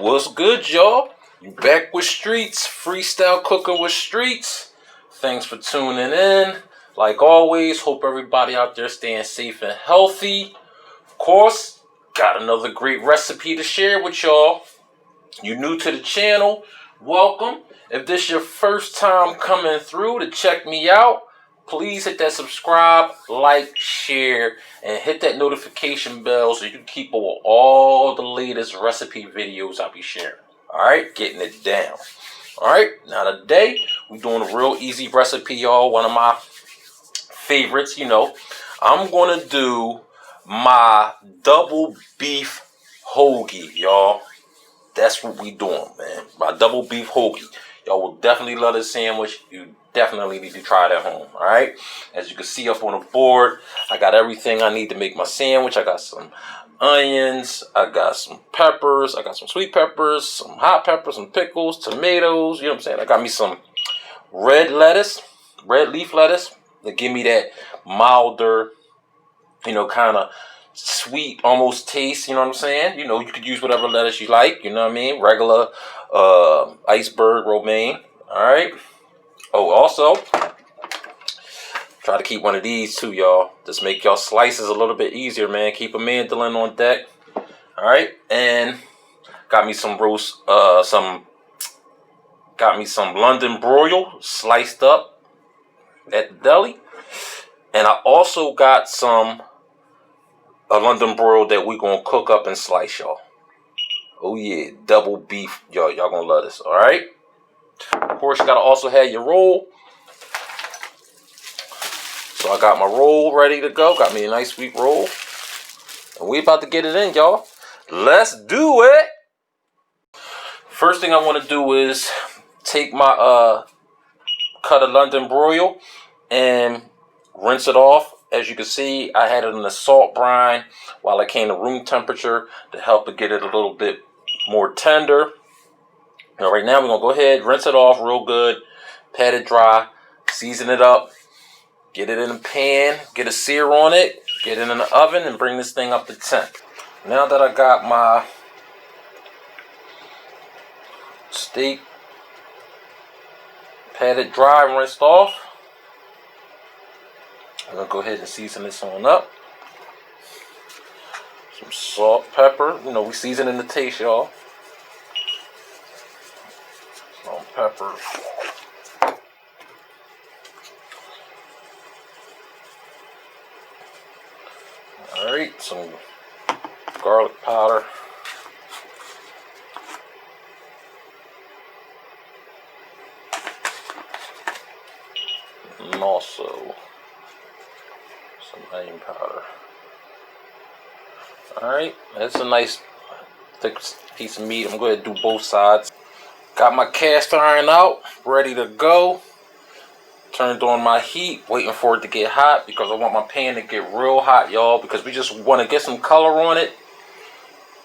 What's good, y'all? You back with Streets, freestyle cooking with Streets. Thanks for tuning in. Like always, hope everybody out there staying safe and healthy. Of course, got another great recipe to share with y'all. You new to the channel, welcome. If this your first time coming through to check me out, please hit that subscribe, like, share, and hit that notification bell so you can keep up with all the latest recipe videos I'll be sharing. Alright, getting it down. Alright, now today we're doing a real easy recipe, y'all. One of my favorites, you know. I'm going to do my double beef hoagie, y'all. That's what we doing, man. My double beef hoagie. Y'all will definitely love this sandwich. You definitely need to try it at home, all right? As you can see up on the board, I got everything I need to make my sandwich. I got some onions, I got some peppers, I got some sweet peppers, some hot peppers, some pickles, tomatoes, you know what I'm saying? I got me some red lettuce, red leaf lettuce to give me that milder, you know, kind of sweet almost taste, you know what I'm saying? You know, you could use whatever lettuce you like, you know what I mean? Regular iceberg, romaine, all right? Oh, also, try to keep one of these too, y'all. Just make y'all slices a little bit easier, man. Keep a mandolin on deck, all right? And got me some got me some London broil sliced up at the deli. And I also got some a London broil that we gonna cook up and slice, y'all. Oh yeah, double beef, y'all gonna love this. All right. Of course, you gotta also have your roll. So I got my roll ready to go. Got me a nice sweet roll, and we about to get it in, y'all. Let's do it. First thing I want to do is take my cut of London broil and rinse it off. As you can see, I had it in the salt brine while it came to room temperature to help to get it a little bit more tender. Now, right now, we're going to go ahead, rinse it off real good, pat it dry, season it up, get it in a pan, get a sear on it, get it in the oven, and bring this thing up to temp. Now that I got my steak patted dry and rinsed off, I'm going to go ahead and season this on up. Some salt, pepper. You know, we season in the taste, y'all. Salt, pepper. Alright, some garlic powder. And also some onion powder. Alright, that's a nice thick piece of meat. I'm going to do both sides. Got my cast iron out, ready to go. Turned on my heat, waiting for it to get hot because I want my pan to get real hot, y'all, because we just want to get some color on it.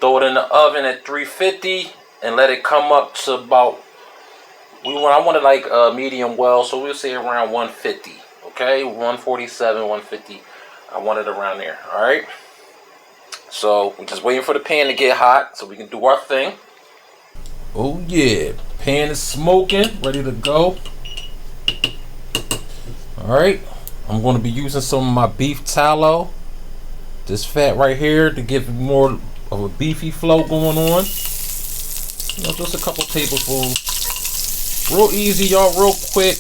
Throw it in the oven at 350 and let it come up to about, I want it like medium well, so we'll say around 150, okay? 147, 150. I want it around there, all right? So we're just waiting for the pan to get hot so we can do our thing. Oh yeah, pan is smoking, ready to go. All right, I'm going to be using some of my beef tallow, this fat right here, to give more of a beefy flow going on. You know, just a couple tablespoons. Real easy, y'all, real quick.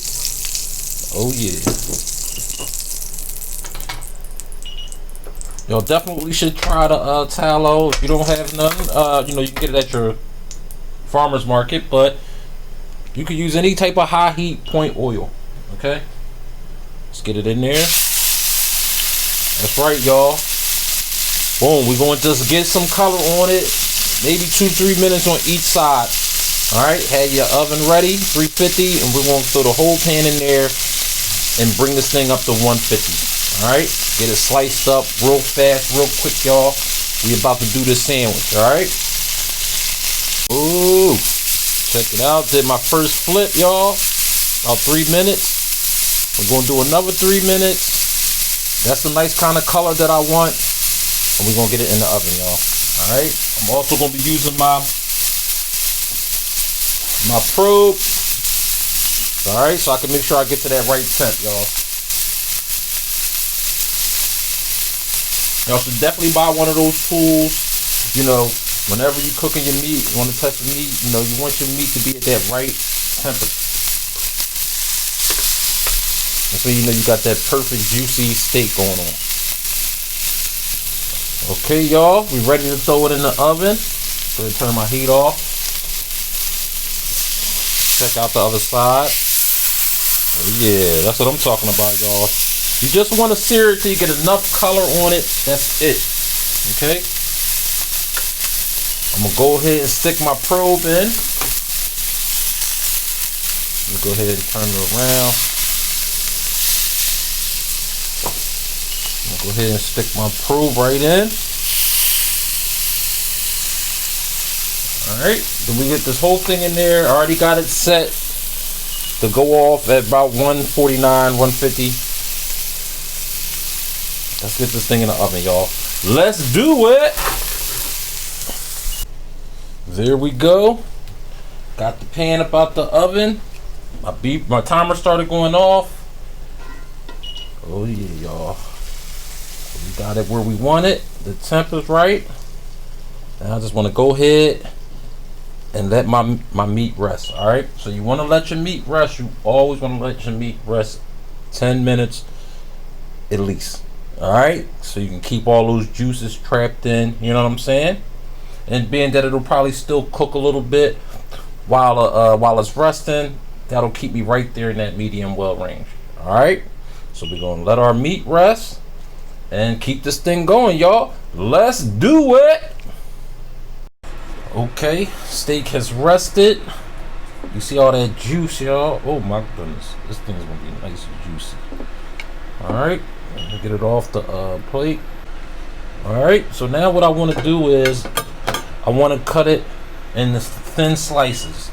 Oh yeah. Y'all definitely should try the tallow. If you don't have none, you know, you can get it at your farmer's market, but you can use any type of high heat point oil. Okay, let's get it in there. That's right, y'all. Boom, we're going to just get some color on it, maybe 2-3 minutes on each side. All right, have your oven ready, 350, and we're going to throw the whole pan in there and bring this thing up to 150. All right, get it sliced up real fast, real quick, y'all. We about to do this sandwich. All right. Ooh, check it out. Did my first flip, y'all. About 3 minutes. We're gonna do another 3 minutes. That's the nice kind of color that I want, and we're gonna get it in the oven, y'all. All right. I'm also gonna be using my my probe. Alright, so I can make sure I get to that right temp, y'all. Y'all should definitely buy one of those tools. You know, whenever you're cooking your meat, you want to test the meat, you know, you want your meat to be at that right temperature. That's when you know you got that perfect juicy steak going on. Okay, y'all, we ready to throw it in the oven. So I turn my heat off. Check out the other side. Oh, yeah, that's what I'm talking about, y'all. You just want to sear it till you get enough color on it. That's it. Okay. I'm gonna go ahead and stick my probe in. Let me go ahead and turn it around. I'm gonna go ahead and stick my probe right in. Alright, then we get this whole thing in there. I already got it set to go off at about 149, 150. Let's get this thing in the oven, y'all. Let's do it! There we go. Got the pan up out the oven. My timer started going off. Oh yeah, y'all. We got it where we want it. The temp is right. Now I just want to go ahead and let my meat rest. Alright, so you want to let your meat rest. You always want to let your meat rest 10 minutes at least. Alright, so you can keep all those juices trapped in, you know what I'm saying? And being that it'll probably still cook a little bit while it's resting, that'll keep me right there in that medium well range. Alright, so we're gonna let our meat rest and keep this thing going, y'all. Let's do it. Okay, steak has rested. You see all that juice, y'all. Oh my goodness, this thing is gonna be nice and juicy. Alright, let me get it off the plate. Alright, so now what I want to do is I want to cut it in the thin slices.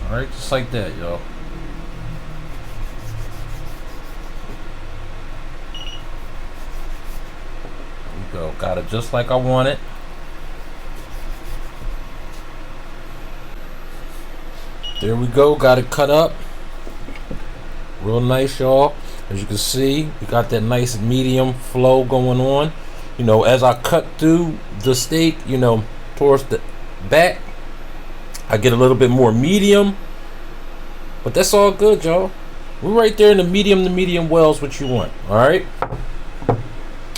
Alright, just like that, y'all. Go. Got it just like I want it. There we go. Got it cut up. Real nice, y'all. As you can see, we got that nice medium flow going on. You know, as I cut through the steak, you know, towards the back, I get a little bit more medium. But that's all good, y'all. We're right there in the medium to medium wells, what you want. Alright?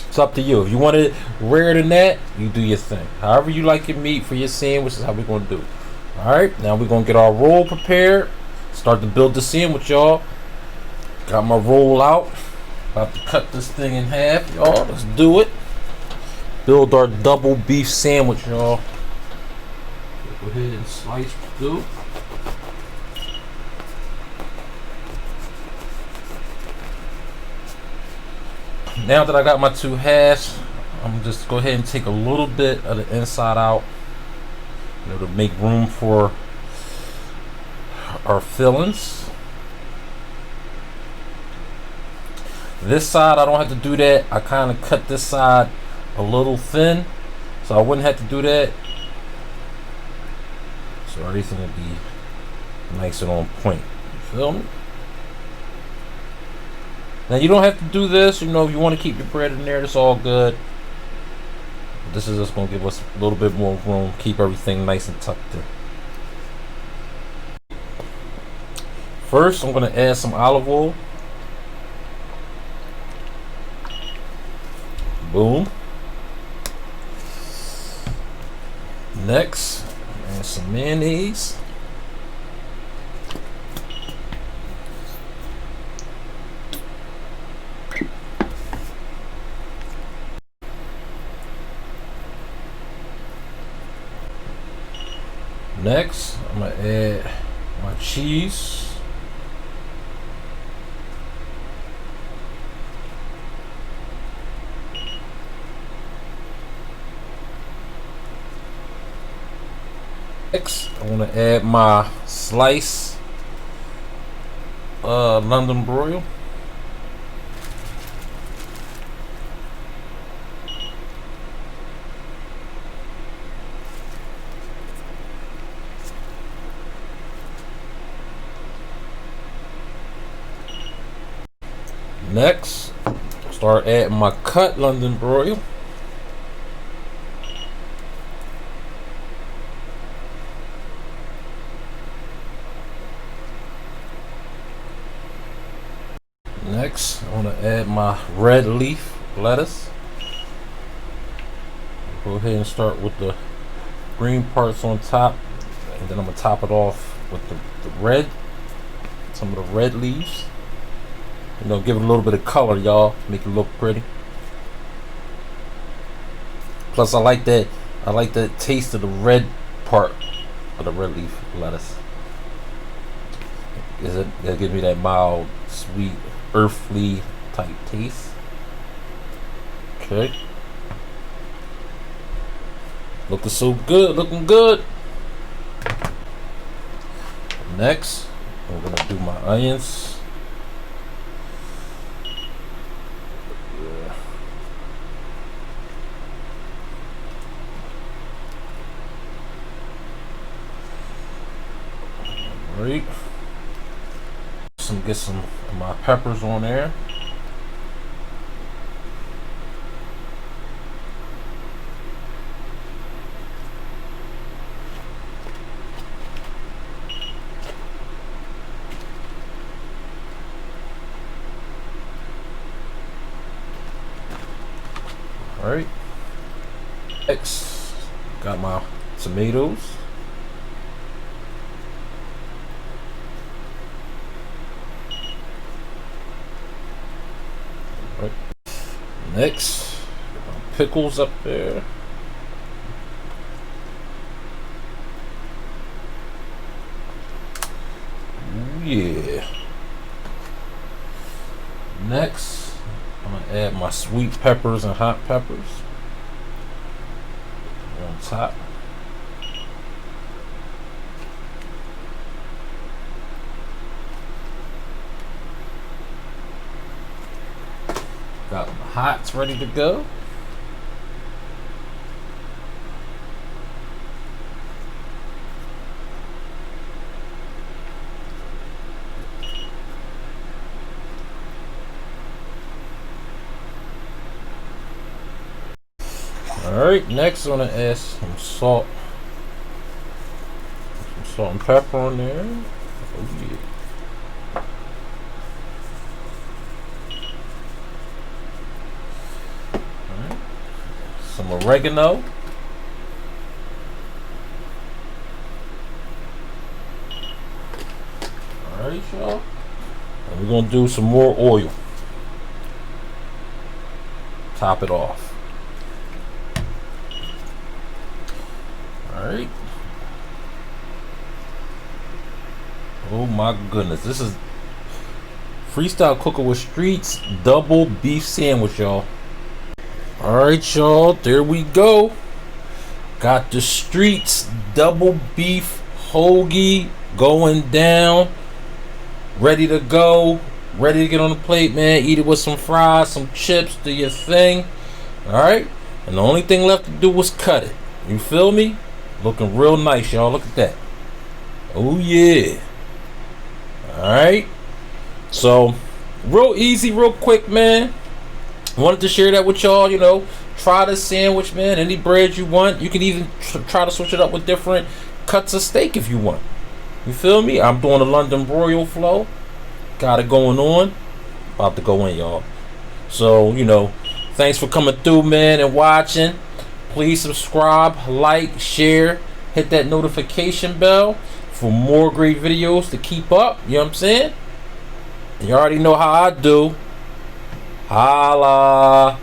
It's up to you. If you want it rare than that, you do your thing. However you like your meat for your sandwich is how we're going to do it. Alright, now we're going to get our roll prepared. Start to build the sandwich, y'all. Got my roll out. About to cut this thing in half, y'all. Let's do it. Build our double beef sandwich, y'all. Go ahead and slice through. Now that I got my two halves, I'm gonna just go ahead and take a little bit of the inside out, you know, to make room for our fillings. This side, I don't have to do that. I kind of cut this side a little thin, so I wouldn't have to do that. So everything will be nice and on point. You feel me? Now you don't have to do this, you know, if you want to keep your bread in there, that's all good. This is just going to give us a little bit more room, keep everything nice and tucked in. First, I'm going to add some olive oil. Boom. Next, add some mayonnaise. Next, I'm going to add my cheese. Next, I want to add my slice London broil. Next, start adding my cut London broil. Next, I want to add my red leaf lettuce. Go ahead and start with the green parts on top, and then I'm going to top it off with the red, some of the red leaves. You know, give it a little bit of color, y'all, make it look pretty. Plus, I like that taste of the red part of the red leaf lettuce. It'll give me that mild, sweet, earthly type taste. Okay. Looking so good, looking good. Next, I'm gonna do my onions. Alright. Get some of my peppers on there. Alright. Next, got my tomatoes. Alright. Next, got my pickles up there. Ooh, yeah. Next, I'm gonna add my sweet peppers and hot peppers on top. Got my hots ready to go. Alright, next I'm gonna add some salt. Some salt and pepper on there. Oh yeah. Alright. Some oregano. Alright, y'all. And we're gonna do some more oil. Top it off. Alright. Oh my goodness. This is Freestyle Cooking with Streets double beef sandwich, y'all. Alright, y'all. There we go. Got the Streets double beef hoagie going down. Ready to go. Ready to get on the plate, man. Eat it with some fries, some chips. Do your thing. Alright. And the only thing left to do was cut it. You feel me? Looking real nice, y'all. Look at that. Oh yeah. Alright. So, real easy, real quick, man. Wanted to share that with y'all. You know, try this sandwich, man. Any bread you want. You can even try to switch it up with different cuts of steak if you want. You feel me? I'm doing the London broil flow. Got it going on. About to go in, y'all. So, you know, thanks for coming through, man, and watching. Please subscribe, like, share, hit that notification bell for more great videos to keep up. You know what I'm saying? You already know how I do. Holla.